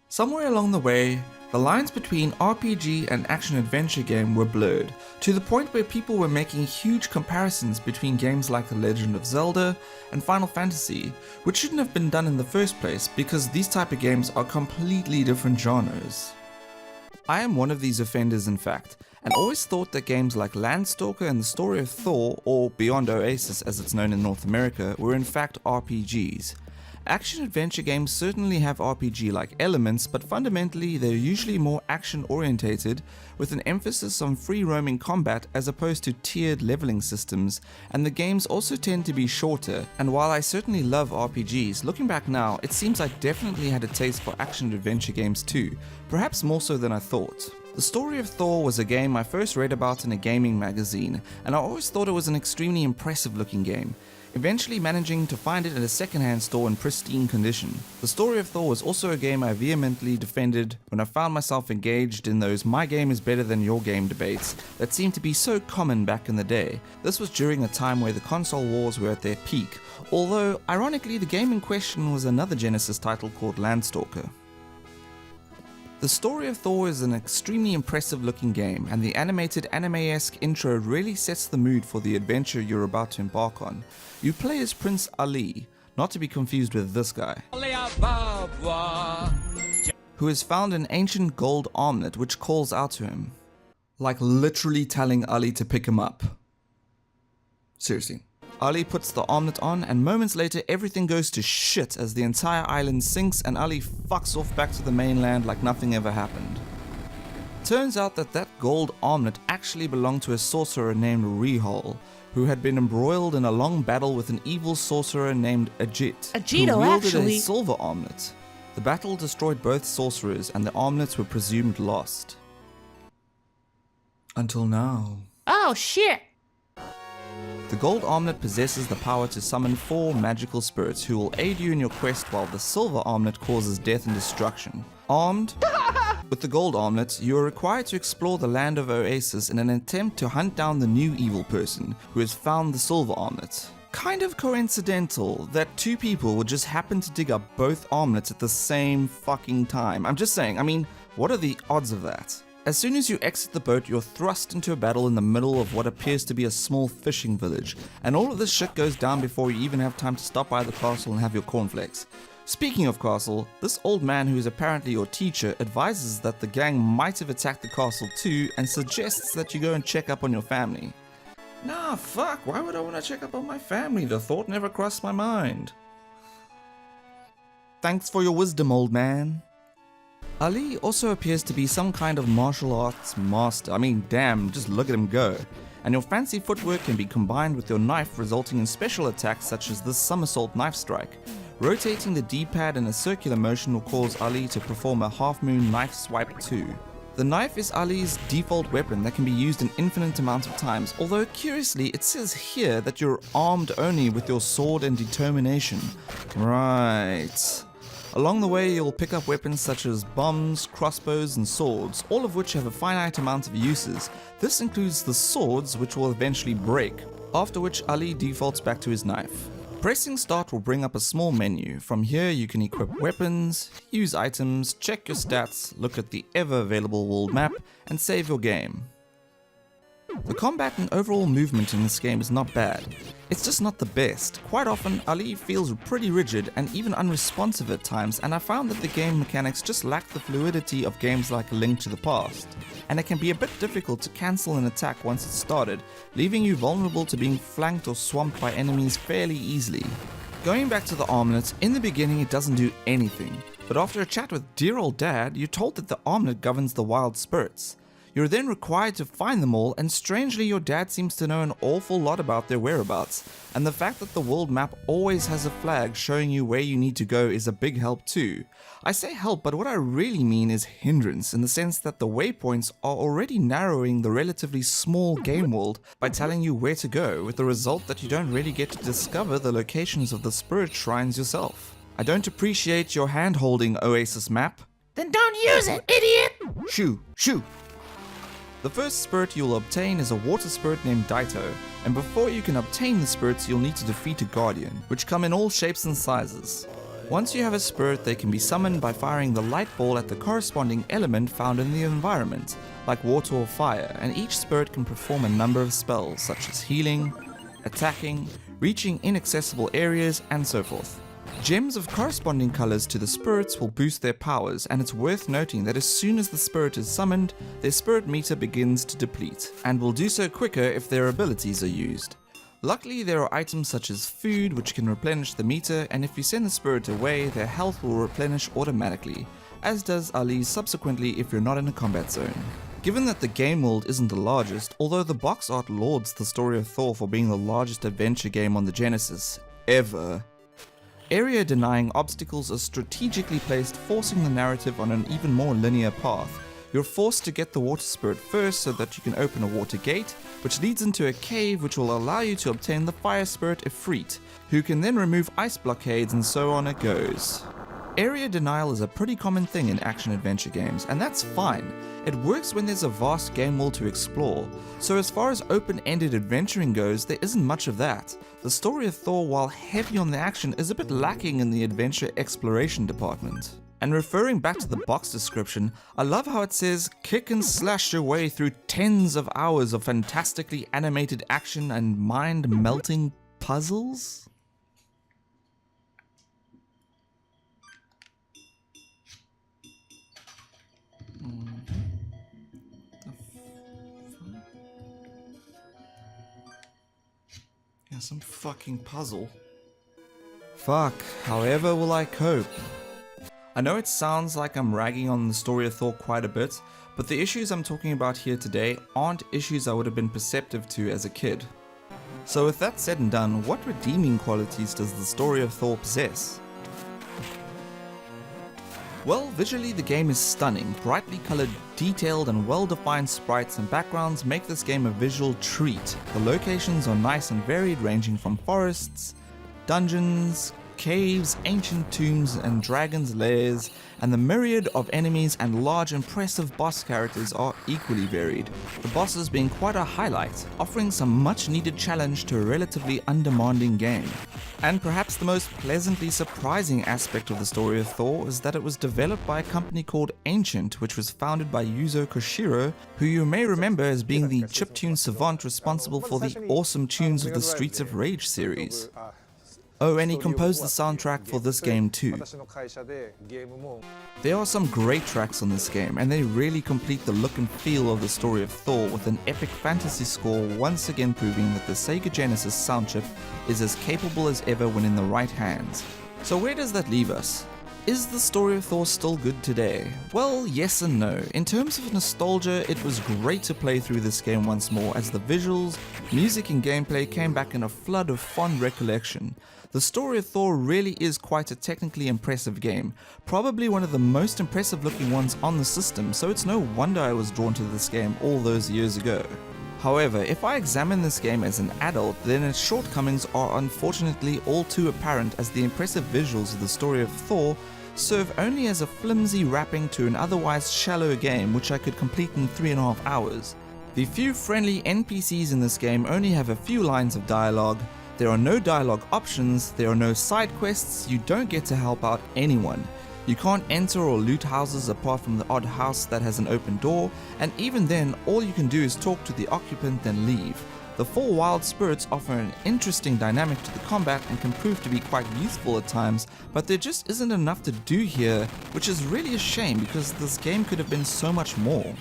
Somewhere along the way, the lines between RPG and action-adventure game were blurred, to the point where people were making huge comparisons between games like The Legend of Zelda and Final Fantasy, which shouldn't have been done in the first place because these type of games are completely different genres. I am one of these offenders in fact, and always thought that games like Landstalker and the Story of Thor, or Beyond Oasis as it's known in North America, were in fact RPGs. Action-adventure games certainly have RPG-like elements, but fundamentally they're usually more action-orientated, with an emphasis on free-roaming combat as opposed to tiered leveling systems, and the games also tend to be shorter. And while I certainly love RPGs, looking back now, it seems I definitely had a taste for action-adventure games too, perhaps more so than I thought. The Story of Thor was a game I first read about in a gaming magazine, and I always thought it was an extremely impressive looking game, eventually managing to find it at a second-hand store in pristine condition. The Story of Thor was also a game I vehemently defended when I found myself engaged in those my game is better than your game debates that seemed to be so common back in the day. This was during a time where the console wars were at their peak, although ironically the game in question was another Genesis title called Landstalker. The Story of Thor is an extremely impressive looking game, and the animated anime-esque intro really sets the mood for the adventure you're about to embark on. You play as Prince Ali, not to be confused with this guy, who has found an ancient gold armlet which calls out to him, like literally telling Ali to pick him up. Seriously. Ali puts the armlet on, and moments later everything goes to shit as the entire island sinks and Ali fucks off back to the mainland like nothing ever happened. Turns out that gold armlet actually belonged to a sorcerer named Rehol, who had been embroiled in a long battle with an evil sorcerer named Ajit, who wielded a silver armlet. The battle destroyed both sorcerers and the armlets were presumed lost. Until now. Oh shit! The gold armlet possesses the power to summon 4 magical spirits who will aid you in your quest, while the silver armlet causes death and destruction. Armed with the gold armlet, you are required to explore the land of Oasis in an attempt to hunt down the new evil person who has found the silver armlet. Kind of coincidental that 2 people would just happen to dig up both armlets at the same fucking time. I'm just saying, I mean, what are the odds of that? As soon as you exit the boat, you're thrust into a battle in the middle of what appears to be a small fishing village, and all of this shit goes down before you even have time to stop by the castle and have your cornflakes. Speaking of castle, this old man who is apparently your teacher advises that the gang might have attacked the castle too, and suggests that you go and check up on your family. Nah, fuck, why would I want to check up on my family? The thought never crossed my mind. Thanks for your wisdom, old man. Ali also appears to be some kind of martial arts master. I mean, damn, just look at him go. And your fancy footwork can be combined with your knife, resulting in special attacks such as this somersault knife strike. Rotating the D-pad in a circular motion will cause Ali to perform a half-moon knife swipe too. The knife is Ali's default weapon that can be used an infinite amount of times, although curiously it says here that you're armed only with your sword and determination. Right. Along the way you'll pick up weapons such as bombs, crossbows and swords, all of which have a finite amount of uses. This includes the swords, which will eventually break, after which Ali defaults back to his knife. Pressing start will bring up a small menu. From here you can equip weapons, use items, check your stats, look at the ever available world map, and save your game. The combat and overall movement in this game is not bad. It's just not the best. Quite often, Ali feels pretty rigid and even unresponsive at times, and I found that the game mechanics just lack the fluidity of games like A Link to the Past. And it can be a bit difficult to cancel an attack once it's started, leaving you vulnerable to being flanked or swamped by enemies fairly easily. Going back to the armlet, in the beginning it doesn't do anything, but after a chat with dear old dad, you're told that the armlet governs the wild spirits. You're then required to find them all, and strangely your dad seems to know an awful lot about their whereabouts, and the fact that the world map always has a flag showing you where you need to go is a big help too. I say help, but what I really mean is hindrance, in the sense that the waypoints are already narrowing the relatively small game world by telling you where to go, with the result that you don't really get to discover the locations of the spirit shrines yourself. I don't appreciate your hand-holding, Oasis map. Then don't use it, idiot! Shoo, shoo! The first spirit you'll obtain is a water spirit named Daito, and before you can obtain the spirits you'll need to defeat a guardian, which come in all shapes and sizes. Once you have a spirit, they can be summoned by firing the light ball at the corresponding element found in the environment, like water or fire, and each spirit can perform a number of spells such as healing, attacking, reaching inaccessible areas, and so forth. Gems of corresponding colors to the spirits will boost their powers, and it's worth noting that as soon as the spirit is summoned, their spirit meter begins to deplete, and will do so quicker if their abilities are used. Luckily, there are items such as food which can replenish the meter, and if you send the spirit away, their health will replenish automatically, as does Ali's subsequently if you're not in a combat zone. Given that the game world isn't the largest, although the box art lauds the story of Thor for being the largest adventure game on the Genesis, ever, area denying obstacles are strategically placed, forcing the narrative on an even more linear path. You're forced to get the water spirit first so that you can open a water gate, which leads into a cave which will allow you to obtain the fire spirit Ifrit, who can then remove ice blockades, and so on it goes. Area denial is a pretty common thing in action-adventure games, and that's fine. It works when there's a vast game world to explore, so as far as open-ended adventuring goes, there isn't much of that. The story of Thor, while heavy on the action, is a bit lacking in the adventure exploration department. And referring back to the box description, I love how it says, kick and slash your way through tens of hours of fantastically animated action and mind-melting puzzles? Yeah, some fucking puzzle. Fuck, however will I cope? I know it sounds like I'm ragging on the story of Thor quite a bit, but the issues I'm talking about here today aren't issues I would have been perceptive to as a kid. So with that said and done, what redeeming qualities does the story of Thor possess? Well, visually the game is stunning. Brightly colored, detailed and well-defined sprites and backgrounds make this game a visual treat. The locations are nice and varied, ranging from forests, dungeons, caves, ancient tombs and dragons' lairs, and the myriad of enemies and large impressive boss characters are equally varied, the bosses being quite a highlight, offering some much needed challenge to a relatively undemanding game. And perhaps the most pleasantly surprising aspect of the story of Thor is that it was developed by a company called Ancient, which was founded by Yuzo Koshiro, who you may remember as being the chiptune savant responsible for the awesome tunes of the Streets of Rage series. Oh, and he composed the soundtrack for this game too. There are some great tracks on this game, and they really complete the look and feel of the story of Thor with an epic fantasy score, once again proving that the Sega Genesis sound chip is as capable as ever when in the right hands. So where does that leave us? Is the story of Thor still good today? Well, yes and no. In terms of nostalgia, it was great to play through this game once more, as the visuals, music and gameplay came back in a flood of fond recollection. The story of Thor really is quite a technically impressive game, probably one of the most impressive looking ones on the system, so it's no wonder I was drawn to this game all those years ago. However, if I examine this game as an adult, then its shortcomings are unfortunately all too apparent, as the impressive visuals of the story of Thor serve only as a flimsy wrapping to an otherwise shallow game which I could complete in 3.5 hours. The few friendly NPCs in this game only have a few lines of dialogue, there are no dialogue options, there are no side quests, you don't get to help out anyone. You can't enter or loot houses apart from the odd house that has an open door, and even then all you can do is talk to the occupant then leave. The 4 wild spirits offer an interesting dynamic to the combat and can prove to be quite useful at times, but there just isn't enough to do here, which is really a shame because this game could have been so much more.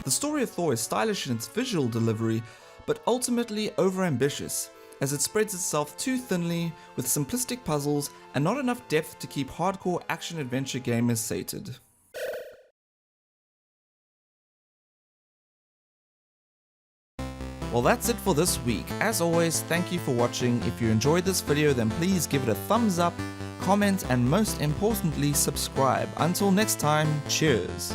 The story of Thor is stylish in its visual delivery, but ultimately overambitious, as it spreads itself too thinly with simplistic puzzles and not enough depth to keep hardcore action-adventure gamers sated. Well, that's it for this week. As always, thank you for watching. If you enjoyed this video, then please give it a thumbs up, comment, and most importantly, subscribe. Until next time, cheers.